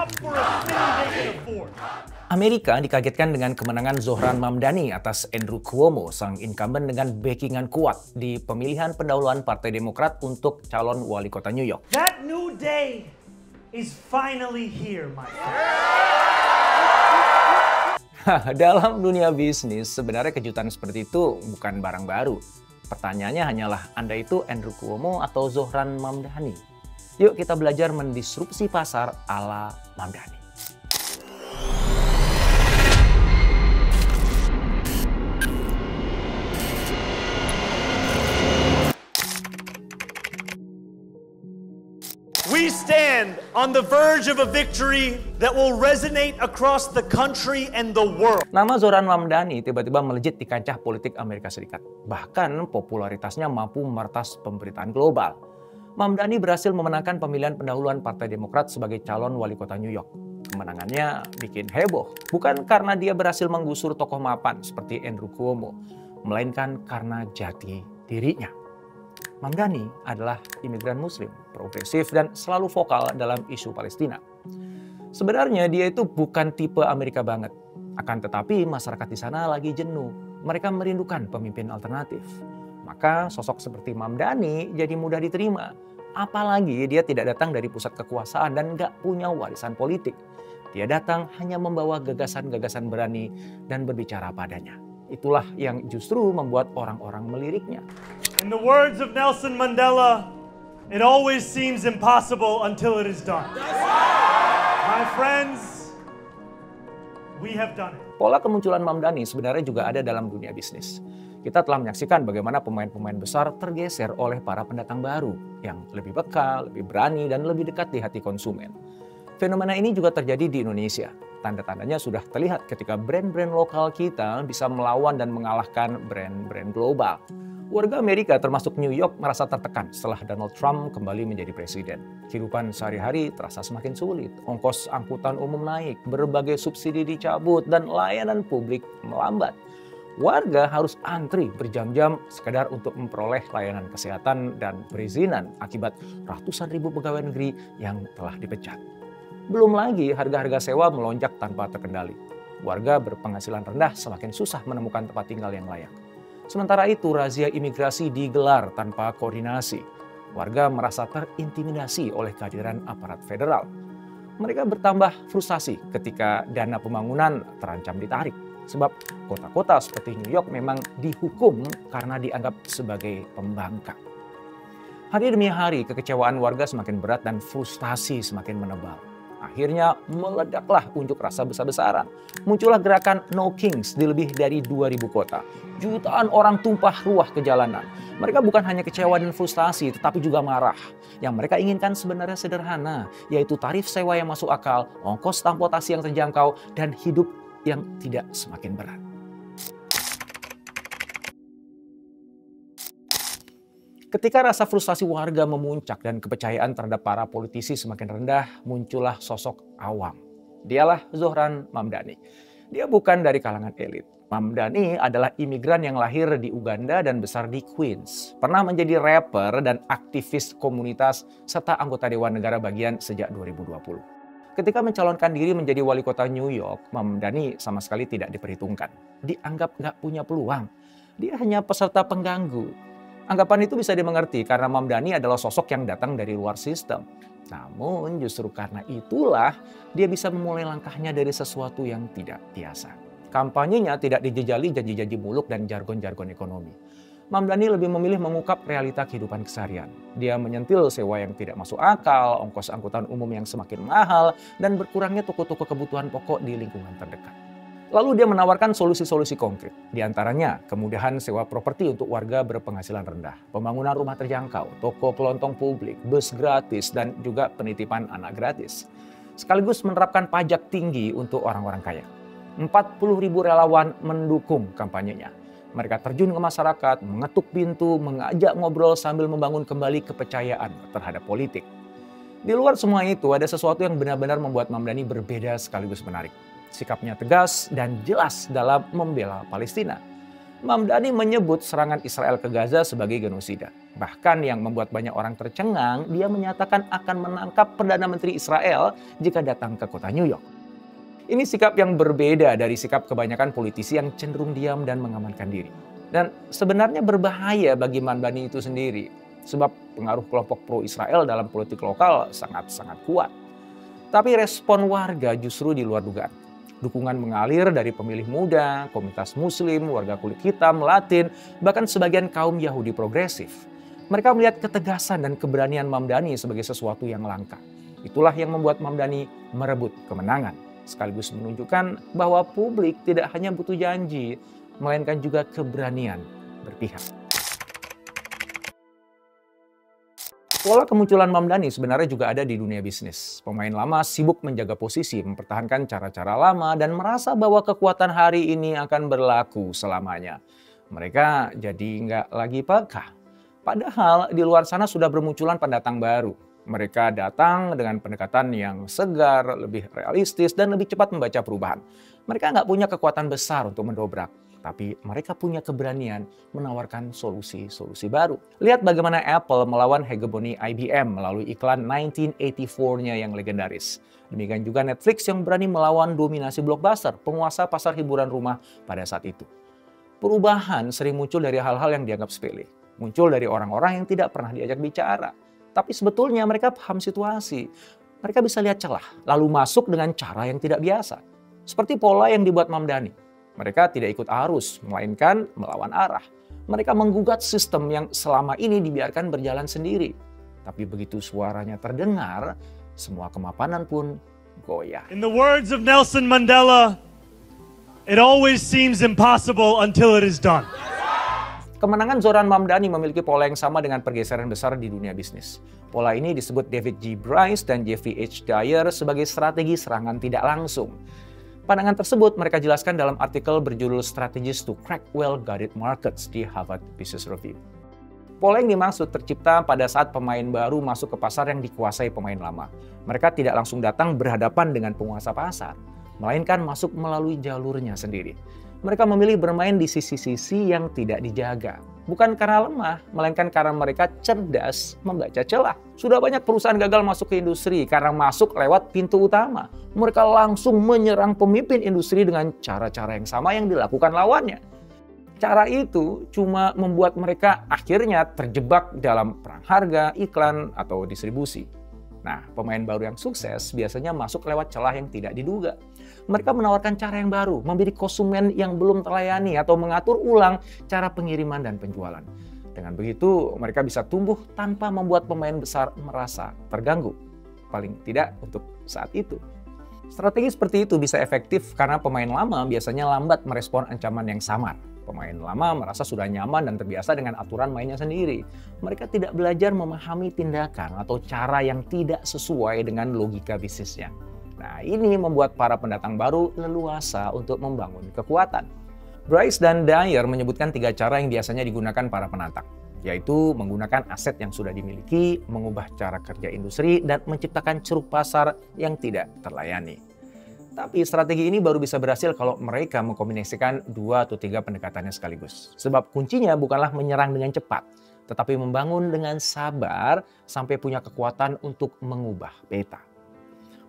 up for a city they can afford. Amerika dikagetkan dengan kemenangan Zohran Mamdani atas Andrew Cuomo, sang incumbent dengan backingan kuat di pemilihan pendahuluan Partai Demokrat untuk calon wali kota New York. That new day is finally here, my friend. Dalam dunia bisnis, sebenarnya kejutan seperti itu bukan barang baru. Pertanyaannya hanyalah, Anda itu Andrew Cuomo atau Zohran Mamdani? Yuk kita belajar mendisrupsi pasar ala Mamdani. We stand on the verge of a victory that will resonate across the country and the world. Nama Zohran Mamdani tiba-tiba melejit di kancah politik Amerika Serikat. Bahkan popularitasnya mampu meretas pemberitaan global. Mamdani berhasil memenangkan pemilihan pendahuluan Partai Demokrat sebagai calon wali kota New York. Kemenangannya bikin heboh, bukan karena dia berhasil menggusur tokoh mapan seperti Andrew Cuomo, melainkan karena jati dirinya. Mamdani adalah imigran muslim, progresif dan selalu vokal dalam isu Palestina. Sebenarnya dia itu bukan tipe Amerika banget. Akan tetapi masyarakat di sana lagi jenuh. Mereka merindukan pemimpin alternatif. Maka sosok seperti Mamdani jadi mudah diterima. Apalagi dia tidak datang dari pusat kekuasaan dan nggak punya warisan politik. Dia datang hanya membawa gagasan-gagasan berani dan berbicara padanya. Itulah yang justru membuat orang-orang meliriknya. In the words of Nelson Mandela, it always seems impossible until it is done. My friends, we have done it. Pola kemunculan Mamdani sebenarnya juga ada dalam dunia bisnis. Kita telah menyaksikan bagaimana pemain-pemain besar tergeser oleh para pendatang baru yang lebih bekal, lebih berani, dan lebih dekat di hati konsumen. Fenomena ini juga terjadi di Indonesia. Tanda-tandanya sudah terlihat ketika brand-brand lokal kita bisa melawan dan mengalahkan brand-brand global. Warga Amerika termasuk New York merasa tertekan setelah Donald Trump kembali menjadi presiden. Kehidupan sehari-hari terasa semakin sulit, ongkos angkutan umum naik, berbagai subsidi dicabut, dan layanan publik melambat. Warga harus antri berjam-jam sekadar untuk memperoleh layanan kesehatan dan perizinan akibat ratusan ribu pegawai negeri yang telah dipecat. Belum lagi harga-harga sewa melonjak tanpa terkendali. Warga berpenghasilan rendah semakin susah menemukan tempat tinggal yang layak. Sementara itu razia imigrasi digelar tanpa koordinasi. Warga merasa terintimidasi oleh kehadiran aparat federal. Mereka bertambah frustasi ketika dana pembangunan terancam ditarik. Sebab kota-kota seperti New York memang dihukum karena dianggap sebagai pembangkang. Hari demi hari kekecewaan warga semakin berat dan frustasi semakin menebal. Akhirnya meledaklah unjuk rasa besar-besaran. Muncullah gerakan No Kings di lebih dari 2.000 kota. Jutaan orang tumpah ruah ke jalanan. Mereka bukan hanya kecewa dan frustasi, tetapi juga marah. Yang mereka inginkan sebenarnya sederhana, yaitu tarif sewa yang masuk akal, ongkos transportasi yang terjangkau, dan hidup yang tidak semakin berat. Ketika rasa frustasi warga memuncak dan kepercayaan terhadap para politisi semakin rendah, muncullah sosok awam. Dialah Zohran Mamdani. Dia bukan dari kalangan elit. Mamdani adalah imigran yang lahir di Uganda dan besar di Queens. Pernah menjadi rapper dan aktivis komunitas serta anggota Dewan Negara Bagian sejak 2020. Ketika mencalonkan diri menjadi wali kota New York, Mamdani sama sekali tidak diperhitungkan. Dianggap nggak punya peluang. Dia hanya peserta pengganggu. Anggapan itu bisa dimengerti karena Mamdani adalah sosok yang datang dari luar sistem. Namun justru karena itulah dia bisa memulai langkahnya dari sesuatu yang tidak biasa. Kampanyenya tidak dijejali janji-janji muluk dan jargon-jargon ekonomi. Mamdani lebih memilih mengungkap realita kehidupan keseharian. Dia menyentil sewa yang tidak masuk akal, ongkos angkutan umum yang semakin mahal, dan berkurangnya toko-toko kebutuhan pokok di lingkungan terdekat. Lalu dia menawarkan solusi-solusi konkret, di antaranya kemudahan sewa properti untuk warga berpenghasilan rendah, pembangunan rumah terjangkau, toko pelontong publik, bus gratis, dan juga penitipan anak gratis. Sekaligus menerapkan pajak tinggi untuk orang-orang kaya. 40.000 relawan mendukung kampanyenya. Mereka terjun ke masyarakat, mengetuk pintu, mengajak ngobrol sambil membangun kembali kepercayaan terhadap politik. Di luar semua itu ada sesuatu yang benar-benar membuat Mamdani berbeda sekaligus menarik. Sikapnya tegas dan jelas dalam membela Palestina. Mamdani menyebut serangan Israel ke Gaza sebagai genosida. Bahkan yang membuat banyak orang tercengang, dia menyatakan akan menangkap Perdana Menteri Israel jika datang ke kota New York. Ini sikap yang berbeda dari sikap kebanyakan politisi yang cenderung diam dan mengamankan diri. Dan sebenarnya berbahaya bagi Mamdani itu sendiri, sebab pengaruh kelompok pro-Israel dalam politik lokal sangat-sangat kuat. Tapi respon warga justru di luar dugaan. Dukungan mengalir dari pemilih muda, komunitas muslim, warga kulit hitam, Latin, bahkan sebagian kaum Yahudi progresif. Mereka melihat ketegasan dan keberanian Mamdani sebagai sesuatu yang langka. Itulah yang membuat Mamdani merebut kemenangan, sekaligus menunjukkan bahwa publik tidak hanya butuh janji, melainkan juga keberanian berpihak. Pola kemunculan Mamdani sebenarnya juga ada di dunia bisnis. Pemain lama sibuk menjaga posisi, mempertahankan cara-cara lama, dan merasa bahwa kekuatan hari ini akan berlaku selamanya. Mereka jadi nggak lagi peka. Padahal di luar sana sudah bermunculan pendatang baru. Mereka datang dengan pendekatan yang segar, lebih realistis, dan lebih cepat membaca perubahan. Mereka nggak punya kekuatan besar untuk mendobrak. Tapi mereka punya keberanian menawarkan solusi-solusi baru. Lihat bagaimana Apple melawan hegemoni IBM melalui iklan 1984-nya yang legendaris. Demikian juga Netflix yang berani melawan dominasi Blockbuster, penguasa pasar hiburan rumah pada saat itu. Perubahan sering muncul dari hal-hal yang dianggap sepele. Muncul dari orang-orang yang tidak pernah diajak bicara. Tapi sebetulnya mereka paham situasi. Mereka bisa lihat celah, lalu masuk dengan cara yang tidak biasa. Seperti pola yang dibuat Mamdani. Mereka tidak ikut arus, melainkan melawan arah. Mereka menggugat sistem yang selama ini dibiarkan berjalan sendiri. Tapi begitu suaranya terdengar, semua kemapanan pun goyah. In the words of Nelson Mandela, it always seems impossible until it is done. Kemenangan Zoran Mamdani memiliki pola yang sama dengan pergeseran besar di dunia bisnis. Pola ini disebut David G. Bryce dan Jeffrey H. Dyer sebagai strategi serangan tidak langsung. Pandangan tersebut mereka jelaskan dalam artikel berjudul Strategies to Crack Well-Guarded Markets di Harvard Business Review. Pola yang dimaksud tercipta pada saat pemain baru masuk ke pasar yang dikuasai pemain lama. Mereka tidak langsung datang berhadapan dengan penguasa pasar, melainkan masuk melalui jalurnya sendiri. Mereka memilih bermain di sisi-sisi yang tidak dijaga. Bukan karena lemah, melainkan karena mereka cerdas membaca celah. Sudah banyak perusahaan gagal masuk ke industri karena masuk lewat pintu utama. Mereka langsung menyerang pemimpin industri dengan cara-cara yang sama yang dilakukan lawannya. Cara itu cuma membuat mereka akhirnya terjebak dalam perang harga, iklan, atau distribusi. Nah, pemain baru yang sukses biasanya masuk lewat celah yang tidak diduga. Mereka menawarkan cara yang baru, membidik konsumen yang belum terlayani atau mengatur ulang cara pengiriman dan penjualan. Dengan begitu, mereka bisa tumbuh tanpa membuat pemain besar merasa terganggu. Paling tidak untuk saat itu. Strategi seperti itu bisa efektif karena pemain lama biasanya lambat merespon ancaman yang samar. Pemain lama merasa sudah nyaman dan terbiasa dengan aturan mainnya sendiri. Mereka tidak belajar memahami tindakan atau cara yang tidak sesuai dengan logika bisnisnya. Nah, ini membuat para pendatang baru leluasa untuk membangun kekuatan. Bryce dan Dyer menyebutkan 3 cara yang biasanya digunakan para penantang, yaitu menggunakan aset yang sudah dimiliki, mengubah cara kerja industri, dan menciptakan ceruk pasar yang tidak terlayani. Tapi strategi ini baru bisa berhasil kalau mereka mengkombinasikan 2 atau 3 pendekatannya sekaligus. Sebab kuncinya bukanlah menyerang dengan cepat, tetapi membangun dengan sabar sampai punya kekuatan untuk mengubah peta.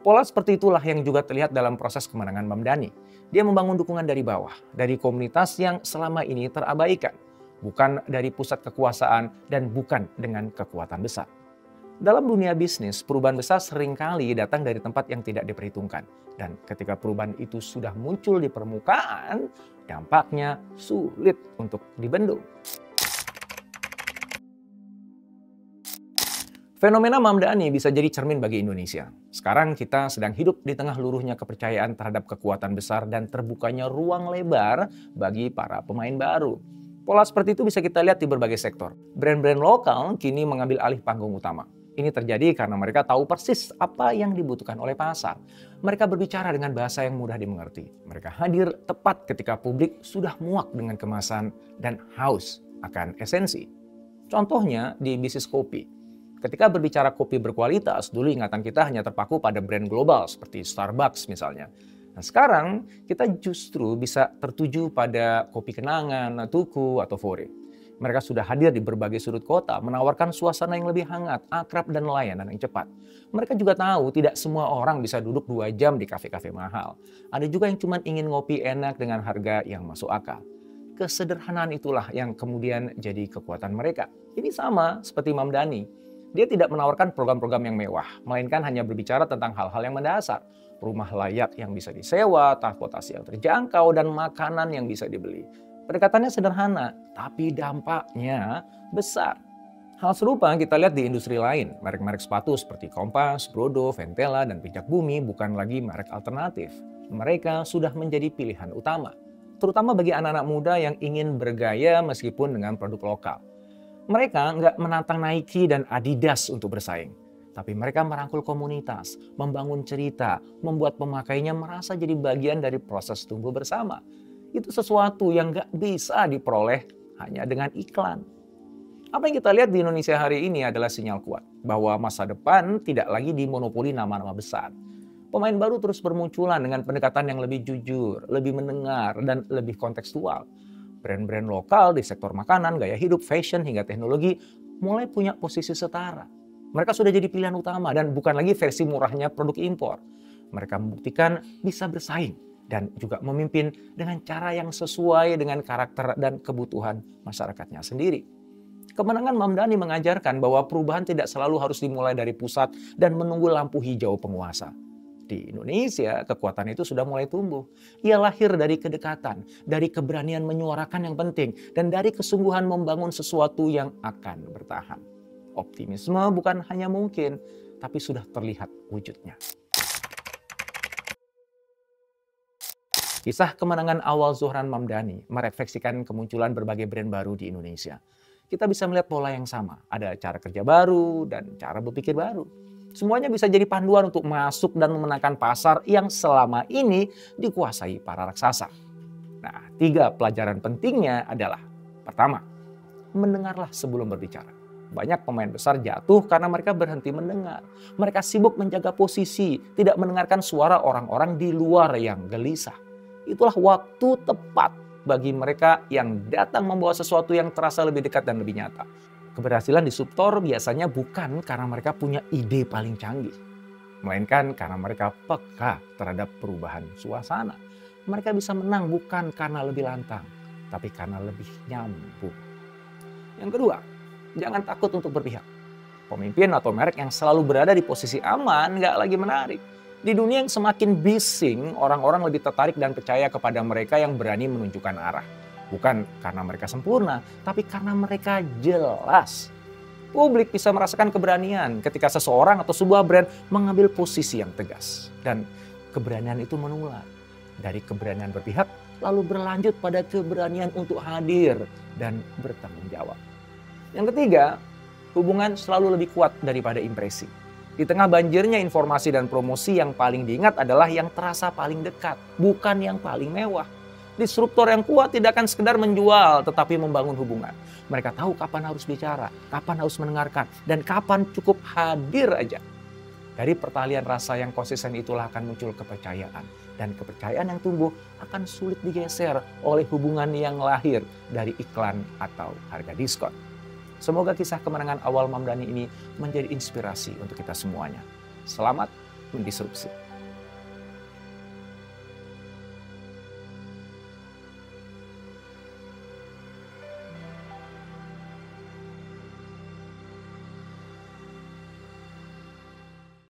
Pola seperti itulah yang juga terlihat dalam proses kemenangan Mamdani. Dia membangun dukungan dari bawah, dari komunitas yang selama ini terabaikan. Bukan dari pusat kekuasaan dan bukan dengan kekuatan besar. Dalam dunia bisnis, perubahan besar seringkali datang dari tempat yang tidak diperhitungkan. Dan ketika perubahan itu sudah muncul di permukaan, dampaknya sulit untuk dibendung. Fenomena Mamdani bisa jadi cermin bagi Indonesia. Sekarang kita sedang hidup di tengah luruhnya kepercayaan terhadap kekuatan besar dan terbukanya ruang lebar bagi para pemain baru. Pola seperti itu bisa kita lihat di berbagai sektor. Brand-brand lokal kini mengambil alih panggung utama. Ini terjadi karena mereka tahu persis apa yang dibutuhkan oleh pasar. Mereka berbicara dengan bahasa yang mudah dimengerti. Mereka hadir tepat ketika publik sudah muak dengan kemasan dan haus akan esensi. Contohnya di bisnis kopi. Ketika berbicara kopi berkualitas, dulu ingatan kita hanya terpaku pada brand global seperti Starbucks misalnya. Nah, sekarang kita justru bisa tertuju pada kopi kenangan, tuku, atau fore. Mereka sudah hadir di berbagai sudut kota, menawarkan suasana yang lebih hangat, akrab, dan layanan yang cepat. Mereka juga tahu tidak semua orang bisa duduk 2 jam di kafe-kafe mahal. Ada juga yang cuma ingin ngopi enak dengan harga yang masuk akal. Kesederhanaan itulah yang kemudian jadi kekuatan mereka. Ini sama seperti Mamdani. Dia tidak menawarkan program-program yang mewah, melainkan hanya berbicara tentang hal-hal yang mendasar. Rumah layak yang bisa disewa, transportasi yang terjangkau, dan makanan yang bisa dibeli. Pendekatannya sederhana, tapi dampaknya besar. Hal serupa kita lihat di industri lain. Merek-merek sepatu seperti Kompas, Brodo, Ventela, dan Pijak Bumi bukan lagi merek alternatif. Mereka sudah menjadi pilihan utama, terutama bagi anak-anak muda yang ingin bergaya meskipun dengan produk lokal. Mereka nggak menantang Nike dan Adidas untuk bersaing. Tapi mereka merangkul komunitas, membangun cerita, membuat pemakainya merasa jadi bagian dari proses tumbuh bersama. Itu sesuatu yang nggak bisa diperoleh hanya dengan iklan. Apa yang kita lihat di Indonesia hari ini adalah sinyal kuat bahwa masa depan tidak lagi dimonopoli nama-nama besar. Pemain baru terus bermunculan dengan pendekatan yang lebih jujur, lebih mendengar, dan lebih kontekstual. Brand-brand lokal di sektor makanan, gaya hidup, fashion, hingga teknologi mulai punya posisi setara. Mereka sudah jadi pilihan utama dan bukan lagi versi murahnya produk impor. Mereka membuktikan bisa bersaing dan juga memimpin dengan cara yang sesuai dengan karakter dan kebutuhan masyarakatnya sendiri. Kemenangan Mamdani mengajarkan bahwa perubahan tidak selalu harus dimulai dari pusat dan menunggu lampu hijau penguasa. Di Indonesia, kekuatan itu sudah mulai tumbuh. Ia lahir dari kedekatan, dari keberanian menyuarakan yang penting, dan dari kesungguhan membangun sesuatu yang akan bertahan. Optimisme bukan hanya mungkin, tapi sudah terlihat wujudnya. Kisah kemenangan awal Zohran Mamdani merefleksikan kemunculan berbagai brand baru di Indonesia. Kita bisa melihat pola yang sama, ada cara kerja baru dan cara berpikir baru. Semuanya bisa jadi panduan untuk masuk dan memenangkan pasar yang selama ini dikuasai para raksasa. Nah, 3 pelajaran pentingnya adalah: pertama, mendengarlah sebelum berbicara. Banyak pemain besar jatuh karena mereka berhenti mendengar. Mereka sibuk menjaga posisi, tidak mendengarkan suara orang-orang di luar yang gelisah. Itulah waktu tepat bagi mereka yang datang membawa sesuatu yang terasa lebih dekat dan lebih nyata. Keberhasilan disruptor biasanya bukan karena mereka punya ide paling canggih, melainkan karena mereka peka terhadap perubahan suasana. Mereka bisa menang bukan karena lebih lantang, tapi karena lebih nyambung. Yang kedua, jangan takut untuk berpihak. Pemimpin atau merek yang selalu berada di posisi aman nggak lagi menarik. Di dunia yang semakin bising, orang-orang lebih tertarik dan percaya kepada mereka yang berani menunjukkan arah. Bukan karena mereka sempurna, tapi karena mereka jelas. Publik bisa merasakan keberanian ketika seseorang atau sebuah brand mengambil posisi yang tegas. Dan keberanian itu menular. Dari keberanian berpihak, lalu berlanjut pada keberanian untuk hadir dan bertanggung jawab. Yang ketiga, hubungan selalu lebih kuat daripada impresi. Di tengah banjirnya informasi dan promosi, yang paling diingat adalah yang terasa paling dekat, bukan yang paling mewah. Disruptor yang kuat tidak akan sekedar menjual, tetapi membangun hubungan. Mereka tahu kapan harus bicara, kapan harus mendengarkan, dan kapan cukup hadir aja. Dari pertalian rasa yang konsisten itulah akan muncul kepercayaan. Dan kepercayaan yang tumbuh akan sulit digeser oleh hubungan yang lahir dari iklan atau harga diskon. Semoga kisah kemenangan awal Mamdani ini menjadi inspirasi untuk kita semuanya. Selamat mendisrupsi.